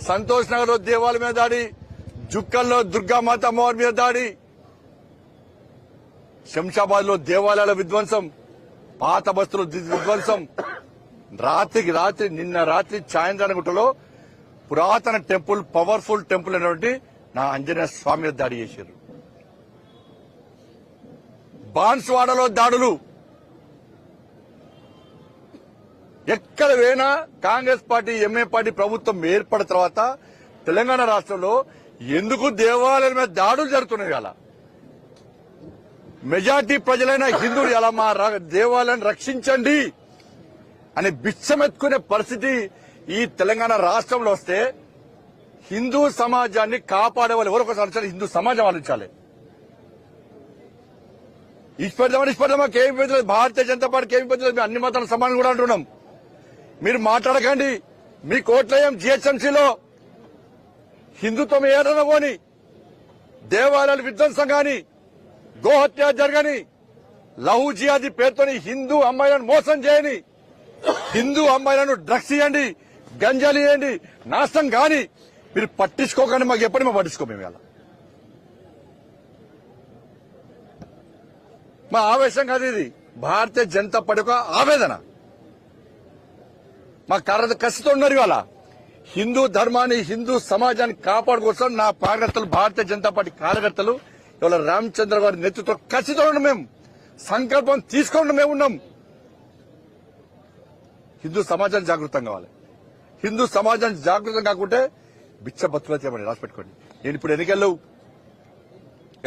సంతోష్ నగర్ లో దేవాలయం మీద దాడి, జుక్కల్లో దుర్గామాత అమ్మవారి మీద దాడి, శంషాబాద్ లో దేవాలయాల విధ్వంసం, పాత బస్తుల విధ్వంసం, నిన్న రాత్రి చాయంద్రానగుట్టలో పురాతన టెంపుల్, పవర్ఫుల్ టెంపుల్ అయినటువంటి నా ఆంజనేయ స్వామి మీద దాడి చేశారు. బాన్స్వాడలో దాడులు. ఎక్కడ పోయినా కాంగ్రెస్ పార్టీ, ఎంఏ పార్టీ ప్రభుత్వం ఏర్పడిన తర్వాత తెలంగాణ రాష్ట్రంలో ఎందుకు దేవాలయాల మీద దాడులు జరుగుతున్నాయి? అలా మెజార్టీ ప్రజలైన హిందువులు ఎలా మా దేవాలయాన్ని రక్షించండి అని బిచ్చమెత్తుకునే పరిస్థితి ఈ తెలంగాణ రాష్ట్రంలో వస్తే హిందూ సమాజాన్ని కాపాడే వాళ్ళు ఎవరు? ఒకసారి హిందూ సమాజం ఆలోచించాలి. ఇష్టపడదామా కేమి పెద్దలేదు, భారతీయ జనతా పార్టీకి ఏమి పెద్దలేదు, అన్ని మతాల సమానం కూడా అంటున్నాం. మీరు మాట్లాడకండి. మీ కోట్లయం జిహెచ్ఎంసీలో హిందుత్వం ఏదైనా పోని, దేవాలయాల విధ్వంసం గాని, గోహత్య జరగని, లహు జిహాదీ పేరుతోని హిందూ అమ్మాయిలను మోసం చేయని, హిందూ అమ్మాయిలను డ్రగ్స్ ఇవ్వండి, గంజాలు ఇవ్వండి, నాశనం కాని మీరు పట్టించుకోకండి. మాకు ఎప్పటి మేము పట్టించుకో. మేము ఇలా మా ఆవేశం కాదు, ఇది భారతీయ జనతా పార్టీ యొక్క ఆవేదన. మా కసితో ఉన్నారు. ఇవాళ హిందూ ధర్మాన్ని, హిందూ సమాజాన్ని కాపాడుకోసం నా కార్యకర్తలు, భారతీయ జనతా పార్టీ కార్యకర్తలు ఇవాళ రామచంద్ర గారి నేతృత్వం కసితో ఉన్నాం. మేము సంకల్పం తీసుకొని మేము ఉన్నాం. హిందూ సమాజాన్ని జాగృతం కావాలి. హిందూ సమాజాన్ని జాగృతం కాకుంటే బిచ్చ బతుకులు చేయమని రాసి పెట్టుకోండి. నేను ఇప్పుడు ఎన్నికల్లో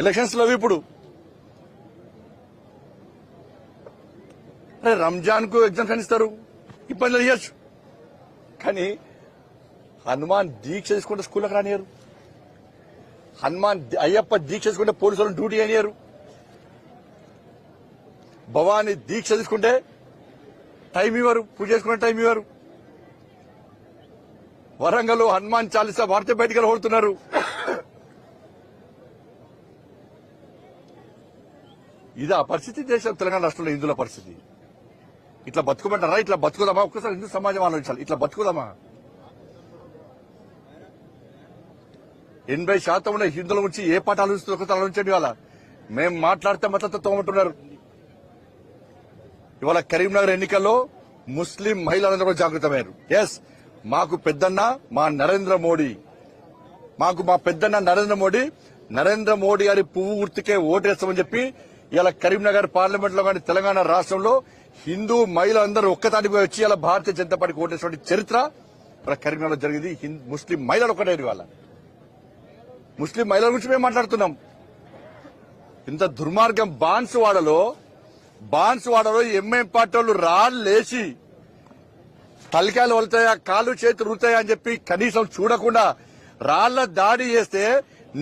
ఎలక్షన్స్ లో ఇప్పుడు రంజాన్ కు ఎగ్జామ్షన్ ఇస్తారు, ఇబ్బందులు ఇవ్వచ్చు. కానీ హనుమాన్ దీక్ష చేసుకుంటే స్కూళ్ళకి రానియరు. అయ్యప్ప దీక్ష చేసుకుంటే పోలీసులను డ్యూటీ అనియరు. భవానీ దీక్ష తీసుకుంటే టైం ఇవ్వరు, పూజ చేసుకునే టైం ఇవ్వరు. వరంగల్ హనుమాన్ చాలీసా వాడితే బయటికి ఓడుతున్నారు. ఇది ఆ పరిస్థితి దేశం తెలంగాణ రాష్ట్రంలో హిందువుల పరిస్థితి. ఇట్లా బతుకుమంటారా? ఇట్లా బతుకుదామా? ఒక్కసారి హిందూ సమాజం ఆలోచించాలి. ఇట్లా బతుకుదామా? 80% ఉన్న హిందువుల గురించి ఏ పాట ఆలోచిస్తుంది? ఒకసారి ఆలోచించండి. ఇవాళ మేము మాట్లాడితే మద్దతు తోమంటున్నారు. ఇవాళ కరీంనగర్ ఎన్నికల్లో ముస్లిం మహిళలందరూ జాగృతమయ్యారు. ఎస్, మాకు పెద్దన్న మా నరేంద్ర మోడీ, మా పెద్దన్న నరేంద్ర మోడీ గారి పువ్వు గుర్తుకే ఓటేస్తామని చెప్పి ఇలా కరీంనగర్ పార్లమెంట్ లో కానీ తెలంగాణ రాష్ట్రంలో హిందూ మహిళలందరూ ఒక్కతాటిపై వచ్చి ఇలా భారతీయ జనతా పార్టీకి ఓటేసిన చరిత్ర ఇలా కరీంనగర్లో జరిగింది. ముస్లిం మహిళలు ఒక్కటే. వాళ్ళ ముస్లిం మహిళల గురించి మేము మాట్లాడుతున్నాం. ఇంత దుర్మార్గం బాన్స్వాడలో ఎంఎం పార్టీ వాళ్ళు రాళ్లేసి తలకాయలు వలుతాయా, కాళ్ళు చేతులు రుతాయా అని చెప్పి కనీసం చూడకుండా రాళ్ల దాడి చేస్తే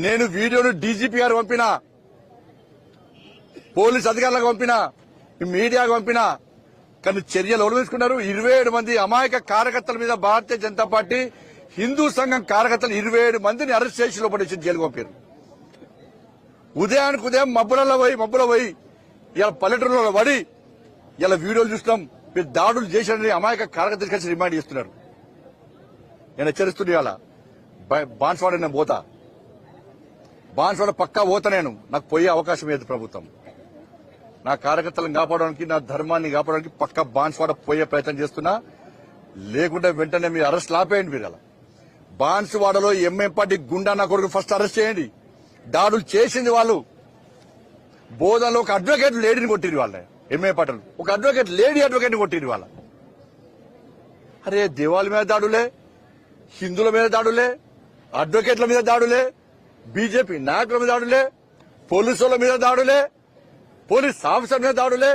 నేను వీడియోను డీజీపీ గారు పంపినా, పోలీస్ అధికారులకు పంపినా, మీడియాకు పంపినా. కానీ చర్యలు ఎవరు తీసుకున్నారు? 27 మంది అమాయక కార్యకర్తల మీద భారతీయ జనతా పార్టీ హిందూ సంఘం కార్యకర్తలు 27 మందిని అరెస్ట్ చేసి లోపలించి జైలుకు పంపారు. ఉదయానికి ఉదయం మబ్బులలో పోయి ఇలా పల్లెటూరులో పడి ఇలా వీడియోలు చూస్తున్నాం. మీరు దాడులు చేశారని అమాయక కార్యకర్తలు కలిసి రిమాండ్ చేస్తున్నారు. నేను హెచ్చరిస్తున్నా. ఇవాళ బాన్స్వాడ నేను పోతా, బాన్స్వాడ పక్కా పోతా. నాకు పోయే అవకాశం లేదు ప్రభుత్వం. నా కార్యకర్తలను కాపాడడానికి, నా ధర్మాన్ని కాపాడడానికి పక్క బాన్స్వాడ పోయే ప్రయత్నం చేస్తున్నా. లేకుంటే వెంటనే మీరు అరెస్ట్ ఆపేయండి. మీరు అలా బాన్స్వాడలో ఎంఎం పార్టీ గుండా నా కొడుకు ఫస్ట్ అరెస్ట్ చేయండి. దాడులు చేసింది వాళ్ళు. బోధనలో ఒక అడ్వకేట్ లేడీని కొట్టిరు వాళ్ళ ఎంఏ పార్టీలు, ఒక లేడీ అడ్వకేట్ని కొట్టిరు వాళ్ళ. అరే, దేవాలయ మీద దాడులే, హిందువుల మీద దాడులే, అడ్వకేట్ల మీద దాడులే, బీజేపీ నాయకుల మీద దాడులే, పోలీసుల మీద దాడులే, పోలీస్ ఆఫీసర్ మీద దాడులే.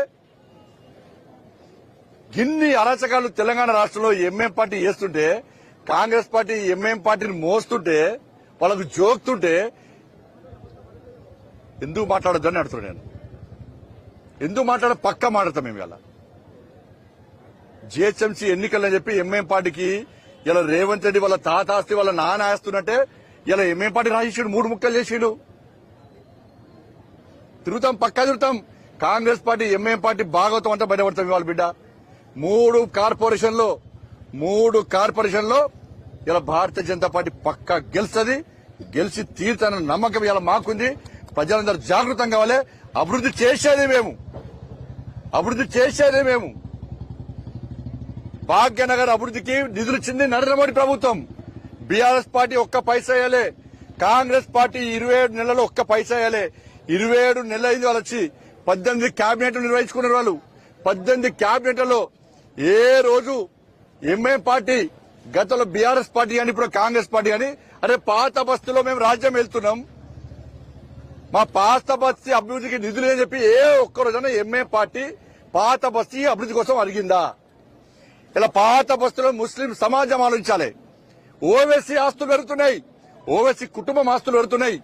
ఇన్ని అరాచకాలు తెలంగాణ రాష్ట్రంలో ఎంఎం పార్టీ చేస్తుంటే, కాంగ్రెస్ పార్టీ ఎంఎం పార్టీని మోస్తుంటే, వాళ్ళకు జోక్తుంటే ఎందుకు మాట్లాడొద్దని అడుగుతున్నాను నేను. ఎందుకు పక్కా మాట్లాడతాం మేము. ఇలా జిహెచ్ఎంసీ ఎన్నికలని చెప్పి ఎంఎం పార్టీకి ఇలా రేవంత్ రెడ్డి వాళ్ళ తాత ఆస్తి వాళ్ళ నాన్న ఆస్తున్నట్టే ఇలా ఎంఎం పార్టీ రాసేసాడు, 3 ముక్కలు చేసాడు. పక్కా తిరుగుతాం. Congress party MM party Bhagavatam అంతా బయటపడతాం. ఇవాళ బిడ్డ 3 కార్పొరేషన్లో ఇలా భారతీయ జనతా పార్టీ పక్కా గెలుస్తుంది, గెలిచి తీరుతానన్న నమ్మకం ఇలా మాకుంది. ప్రజలందరూ జాగృతం కావాలి. అభివృద్ధి చేసేదే మేము. భాగ్యనగర్ అభివృద్ధికి నిధులు ఇచ్చింది నరేంద్ర మోడీ ప్రభుత్వం. బీఆర్ఎస్ పార్టీ ఒక్క పైసా వేయలే, కాంగ్రెస్ పార్టీ 27 నెలలు ఒక్క పైసా వేయలే. 27 నెలలు అయింది వాళ్ళు వచ్చి. 18 క్యాబినెట్లు నిర్వహించుకున్నారు వాళ్ళు. 18 క్యాబినెట్లలో ఏ రోజు ఎంఐఎం పార్టీ, గతంలో బీఆర్ఎస్ పార్టీ అని ఇప్పుడు కాంగ్రెస్ పార్టీ అని, అరే పాత బస్తీలో మేము రాజ్యం వెళ్తున్నాం, మా పాత బస్తీ అభివృద్ధికి నిధులు అని చెప్పి ఏ ఒక్కరోజైనా ఎంఐఎం పార్టీ పాత బస్తీ అభివృద్ధి కోసం అడిగిందా? ఇలా పాత బస్తీలో ముస్లిం సమాజం ఆలోచించాలి. ఓవైసీ ఆస్తులు పెరుగుతున్నాయి, ఓవైసీ కుటుంబం ఆస్తులు పెరుగుతున్నాయి.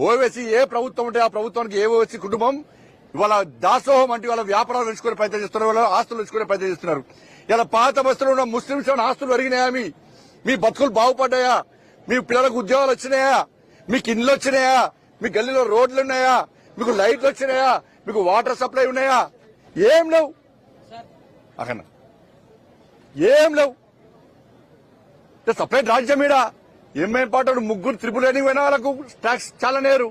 ఓవైసీ ఏ ప్రభుత్వం ఉంటే ఆ ప్రభుత్వానికి ఏ ఓవైసీ కుటుంబం ఇవాళ దాసోహం అంటే వాళ్ళ వ్యాపారాలు పెంచుకునే ప్రయత్నం చేస్తున్నారు, వాళ్ళ ఆస్తులు పెంచుకునే ప్రయత్నం చేస్తున్నారు. ఇలా పాత బస్తీలో ఉన్న ముస్లింస్ ఆస్తులు పెరిగినాయా? మీ బతుకులు బాగుపడ్డాయా? మీ పిల్లలకు ఉద్యోగాలు వచ్చినాయా? మీకు ఇండ్లు వచ్చినాయా? మీ గల్లీలో రోడ్లు ఉన్నాయా? మీకు లైట్లు వచ్చినాయా? మీకు వాటర్ సప్లై ఉన్నాయా? ఏం లేవు. అక్కడ ఏం లేవు. సపరేట్ రాజ్యం మీద ఎంఐఎం పార్టీ 3 త్రిపుల్ ఎన్ని పోయినా వాళ్ళకు ట్యాక్స్ చాలా నేరు.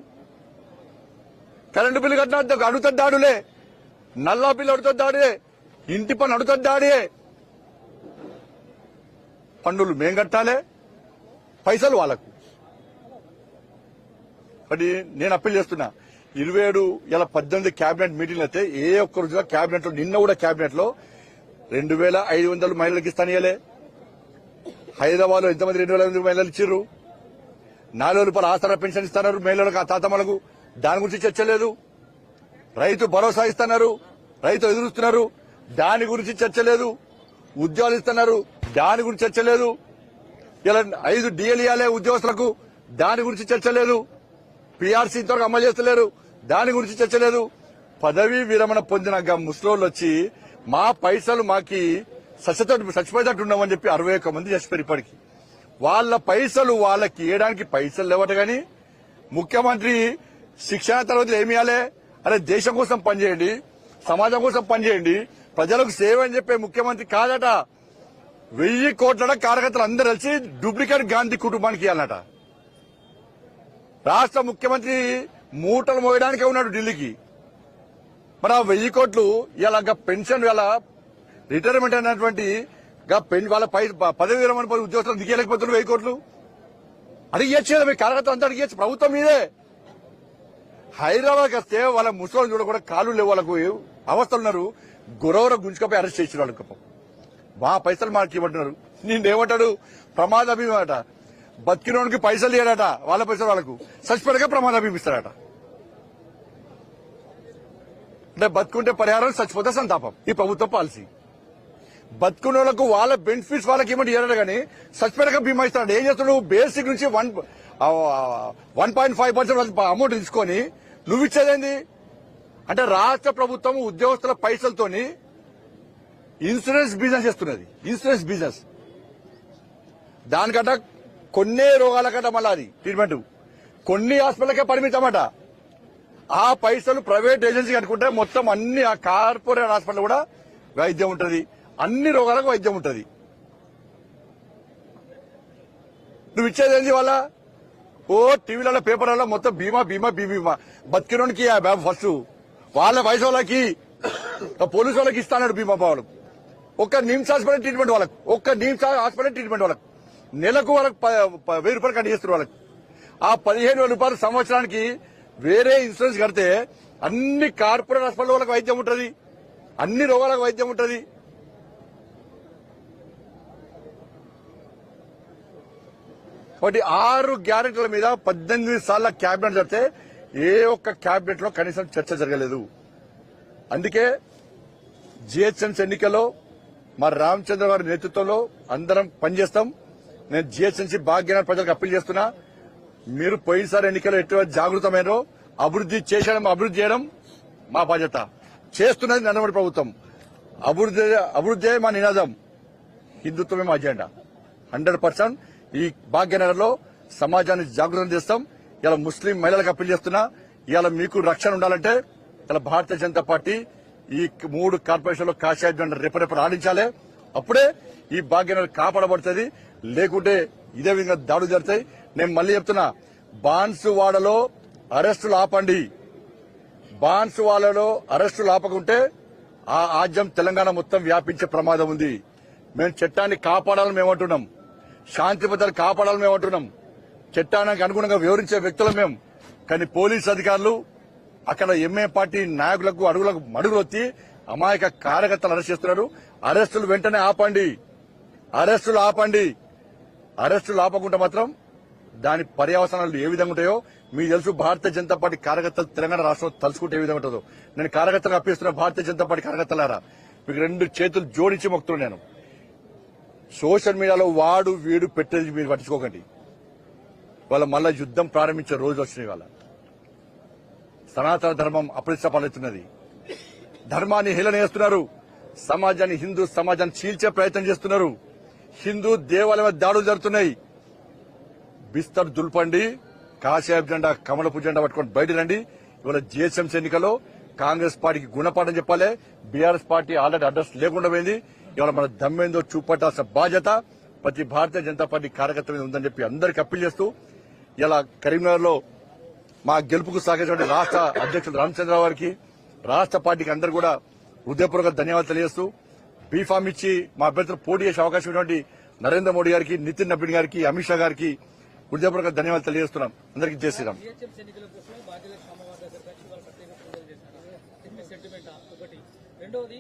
కరెంటు బిల్లు కట్టిన అడుగుతుంది దాడులే, నల్లా బిల్లు అడుగుతుంది దాడే, ఇంటి పని అడుగుతుంది దాడే. పన్నులు మేం కట్టాలి, పైసలు వాళ్ళకు. అది నేను అప్పీల్ చేస్తున్నా. 27 ఇలా 18 క్యాబినెట్ మీటింగ్లు అయితే ఏ ఒక్క రోజుగా క్యాబినెట్ లో, నిన్న కూడా క్యాబినెట్ లో 2500 మహిళలకు ఇస్తానియలే. హైదరాబాద్ లో ఎంతమంది 2500 మహిళలు ఇచ్చిర్రు? 4,000 రూపాయలు ఆసరా పెన్షన్ ఇస్తున్నారు మహిళలకు, ఆ తాతమ్మలకు. దాని గురించి చర్చ లేదు. రైతు భరోసా ఇస్తున్నారు, రైతు ఎదురుస్తున్నారు, దాని గురించి చర్చ లేదు. ఉద్యోగాలు ఇస్తున్నారు, దాని గురించి చర్చ లేదు. ఇలా 5 డిఎల్ ఇవ్వాలి ఉద్యోగస్తులకు, దాని గురించి చర్చ లేదు. పీఆర్సీ ఇంతవరకు అమలు చేస్తలేరు, దాని గురించి చర్చ లేదు. పదవీ విరమణ పొందిన ముస్లింలు వచ్చి మా పైసలు మాకి చచ్చిపోయేటట్టు ఉన్నామని చెప్పి 61 మంది చచ్చిపోయారు ఇప్పటికి. వాళ్ళ పైసలు వాళ్ళకి ఇవ్వడానికి పైసలు లేవట. గాని ముఖ్యమంత్రి శిక్షణ తరగతులు ఏమి ఇవ్వాలి? అరే దేశం కోసం పనిచేయండి, సమాజం కోసం పనిచేయండి, ప్రజలకు సేవ అని చెప్పే ముఖ్యమంత్రి కాదట. 1000 కోట్ల కార్యకర్తలు అందరూ కలిసి డూప్లికేట్ గాంధీ కుటుంబానికి ఇవ్వాలట. రాష్ట్ర ముఖ్యమంత్రి మూటలు మోయడానికే ఉన్నాడు ఢిల్లీకి. మరి ఆ 1000 కోట్లు ఇలా పెన్షన్, ఇలా రిటైర్మెంట్ అయినటువంటి వాళ్ళ పదవి విరమణ ఉద్యోగస్తులు దిగలేకపోతున్నారు. 1000 కోట్లు అడిగేచ్చు కదా, మీ కార్యకర్తలు అంతా అడిగేచ్చు. ప్రభుత్వం మీదే. హైదరాబాద్కి వస్తే వాళ్ళ ముసలి చూడ కూడా కాళ్ళు లేవు, వాళ్ళకు అవస్థలున్నారు. గురవర గుంజుకపోయి అరెస్ట్ చేసిన వాళ్ళకి మా పైసలు మాకు ఇవ్వమంటున్నారు. నేనేమంటాడు? ప్రమాద బీమా అట. బతికినోడికి పైసలు ఇయ్యాడట, వాళ్ళ పైసలు వాళ్ళకు. చచ్చిపోయాక ప్రమాద బీమా ఇస్తాడట. అంటే బతుకుంటే పరిహారం, చచ్చిపోతే సంతాపం. ఈ ప్రభుత్వ పాలసీ. బతుకున్న వాళ్ళకు వాళ్ళ బెనిఫిట్స్ వాళ్ళకి ఏమంటే ఇయ్యాడు, కానీ చచ్చిపోయాక బీమా ఇస్తాడు. ఏం చేస్తాడు? బేసిక్ నుంచి 1.5% అమౌంట్ తీసుకొని నువ్వు ఇచ్చేదేంది అంటే, రాష్ట్ర ప్రభుత్వం ఉద్యోగస్తుల పైసలతోని ఇన్సూరెన్స్ బిజినెస్ చేస్తున్నది. ఇన్సూరెన్స్ బిజినెస్ దానికంట కొన్ని రోగాలకంట మళ్ళీ అది ట్రీట్మెంట్ కొన్ని హాస్పిటల్కే పరిమితమట. ఆ పైసలు ప్రైవేట్ ఏజెన్సీ అనుకుంటే మొత్తం అన్ని ఆ కార్పొరేట్ హాస్పిటల్ కూడా వైద్యం ఉంటుంది, అన్ని రోగాలకు వైద్యం ఉంటుంది. నువ్వు ఇచ్చేదేంది వాళ్ళ? ఓ టీవీలలో పేపర్లలో మొత్తం బీమా బీమా బీమా. బతికినోనికి ఫస్ట్ వాళ్ళ వయసు వాళ్ళకి, పోలీసు వాళ్ళకి ఇస్తాడు బీమా వాళ్ళకు. ఒక్క నిమ్స్ హాస్పిటల్ ట్రీట్మెంట్ వాళ్ళకు, ఒక్క నిమ్స్ హాస్పిటల్ ట్రీట్మెంట్ వాళ్ళకు నెలకు వాళ్ళకి 1000 రూపాయలు కట్ చేస్తారు వాళ్ళకి. ఆ 15,000 రూపాయలు సంవత్సరానికి వేరే ఇన్సూరెన్స్ కడితే అన్ని కార్పొరేట్ హాస్పిటల్ వాళ్ళకి వైద్యం ఉంటుంది, అన్ని రోగాలకు వైద్యం ఉంటుంది. కాబట్టి 6 గ్యారెంటీల మీద 18 సార్ల క్యాబినెట్ జరిగితే ఏ ఒక్క క్యాబినెట్ లో కనీసం చర్చ జరగలేదు. అందుకే జిహెచ్ఎంసీ ఎన్నికల్లో మా రామచంద్ర గారి నేతృత్వంలో అందరం పనిచేస్తాం. నేను జిహెచ్ఎంసీ భాగ్యనగర్ ప్రజలకు అప్పీల్ చేస్తున్నా, మీరు పోయినసారి ఎన్నికల్లో ఎటువంటి జాగృతమైనో అభివృద్ధి చేయడం మా బాధ్యత. చేస్తున్నది నరేంద్ర ప్రభుత్వం. అభివృద్ధి మా నినాదం, హిందుత్వమే మా అజెండా. 100% ఈ భాగ్యనగర్ లో సమాజాన్ని జాగృతం చేస్తాం. ఇలా ముస్లిం మహిళలకు అప్పీల్ చేస్తున్నా, ఇలా మీకు రక్షణ ఉండాలంటే ఇలా భారతీయ జనతా పార్టీ ఈ 3 కార్పొరేషన్లో కాషాయ జెండా రేపరేపు ఆడించాలి. అప్పుడే ఈ భాగ్యనగర్ కాపాడబడుతుంది. లేకుంటే ఇదే విధంగా దాడులు జరుగుతాయి. నేను మళ్ళీ చెప్తున్నా, బాన్సువాడలో అరెస్టులు ఆపండి. బాన్సువాడలో అరెస్టులు ఆపకుంటే ఆ ఆజ్యం తెలంగాణ మొత్తం వ్యాపించే ప్రమాదం ఉంది. మేము చట్టాన్ని కాపాడాలని మేమంటున్నాం, శాంతి భద్రతలు కాపాడాలని మేమంటున్నాం, చట్టానికి అనుగుణంగా వివరించే వ్యక్తులు మేము. కానీ పోలీసు అధికారులు అక్కడ ఎంఏ పార్టీ నాయకులకు అడుగులకు మడుగులు వచ్చి అమాయక కార్యకర్తలు అరెస్ట్ చేస్తున్నారు. అరెస్టులు వెంటనే ఆపండి, అరెస్టులు ఆపండి. అరెస్టులు ఆపకుండా మాత్రం దాని పర్యవసానాలు ఏ విధంగా ఉంటాయో మీకు తెలుసు. భారతీయ జనతా పార్టీ కార్యకర్తలు తెలంగాణ రాష్ట్రంలో తలుచుకుంటే ఏ విధంగా ఉంటుందో నేను కార్యకర్తలు అప్పిస్తున్నా. భారతీయ జనతా పార్టీ కార్యకర్తలారా, మీకు 2 చేతులు జోడించి మొక్కుతున్నాను. నేను సోషల్ మీడియాలో వాడు వీడు పెట్టేది మీరు పట్టించుకోకండి. వాళ్ళ మళ్ళా యుద్దం ప్రారంభించే రోజు వచ్చినాయి. వాళ్ళ సనాతన ధర్మం అప్రతిష్ట పాలవుతున్నది. ధర్మాన్ని హేళన చేస్తున్నారు. సమాజాన్ని, హిందూ సమాజాన్ని చీల్చే ప్రయత్నం చేస్తున్నారు. హిందూ దేవాలయం దాడులు జరుగుతున్నాయి. బిస్తర్ దుల్పండి, కాషాయ జెండా కమలపు జెండా పట్టుకొని బయట రండి. ఇవాళ జిహెచ్ఎంసీ ఎన్నికల్లో కాంగ్రెస్ పార్టీకి గుణపాఠం చెప్పాలి. బీఆర్ఎస్ పార్టీ ఆల్రెడీ అడ్రస్ లేకుండా పోయింది. ఇవాళ మన దమ్మేందో చూపట్టాల్సిన బాధ్యత ప్రతి భారతీయ జనతా పార్టీ కార్యకర్త మీద ఉందని చెప్పి అందరికీ అప్పీల్ చేస్తూ ఇలా కరీంనగర్ లో మా గెలుపుకు సహకరించిన రాష్ట్ర అధ్యక్షుడు రామచంద్రరావు గారికి, రాష్ట్ర పార్టీకి అందరూ కూడా హృదయపూర్వక ధన్యవాదాలు తెలియజేస్తూ బీఫామ్ ఇచ్చి మా అభ్యర్థులు పోటీ చేసే అవకాశం ఉన్నటువంటి నరేంద్ర మోడీ గారికి, నితిన్ నబీన్ గారికి, అమిత్ షా గారికి హృదయపూర్వక ధన్యవాదాలు తెలియజేస్తున్నాం. అందరికీ జై శ్రీరామ్. రెండవది,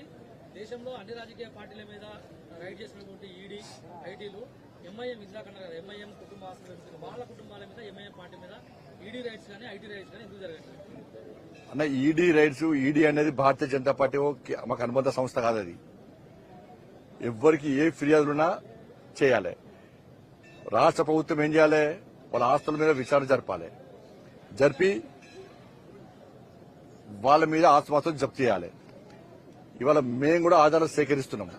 దేశంలో అన్ని రాజకీయ పార్టీల మీద రైడ్ చేసినటువంటి ఈడీ, ఐటీలు ఎంఐఎం ఇందాక ఎంఐఎం కుటుంబ వాళ్ళ కుటుంబాల మీద ఎంఐఎం పార్టీ మీద ఈడీ రైడ్స్ కానీ ఐటీ రైడ్స్ కానీ ఎందుకు జరగట్లేదు అన్న? ఈడీ రైడ్స్, ఈడీ అనేది భారతీయ జనతా పార్టీ మాకు అనుబంధ సంస్థ కాదు. అది ఎవ్వరికి ఏ ఫిర్యాదులున్నా చేయాలి. రాష్ట్ర ప్రభుత్వం ఏం చేయాలి? వాళ్ళ ఆస్తుల మీద విచారణ జరపాలి. జరిపి వాళ్ళ మీద ఆస్తులు జప్తు చేయాలి. ఇవాళ మేము కూడా ఆధారాలు సేకరిస్తున్నాం.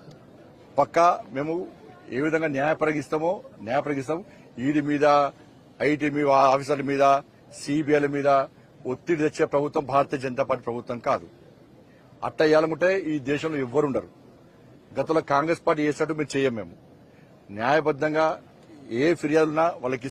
పక్కా మేము ఏ విధంగా న్యాయపరిగిస్తాం. ఈడీ మీద, ఐటీ మీద, ఆఫీసర్ల మీద, సిబిఐల మీద ఒత్తిడి తెచ్చే ప్రభుత్వం భారతీయ జనతా పార్టీ ప్రభుత్వం కాదు. అట్ట ఇవ్వాలనుకుంటే ఈ దేశంలో ఎవ్వరు ఉండరు. గతంలో కాంగ్రెస్ పార్టీ చేసినట్టు మేము చెయ్యం. మేము న్యాయబద్దంగా ఏ ఫిర్యాదులున్నా వాళ్ళకి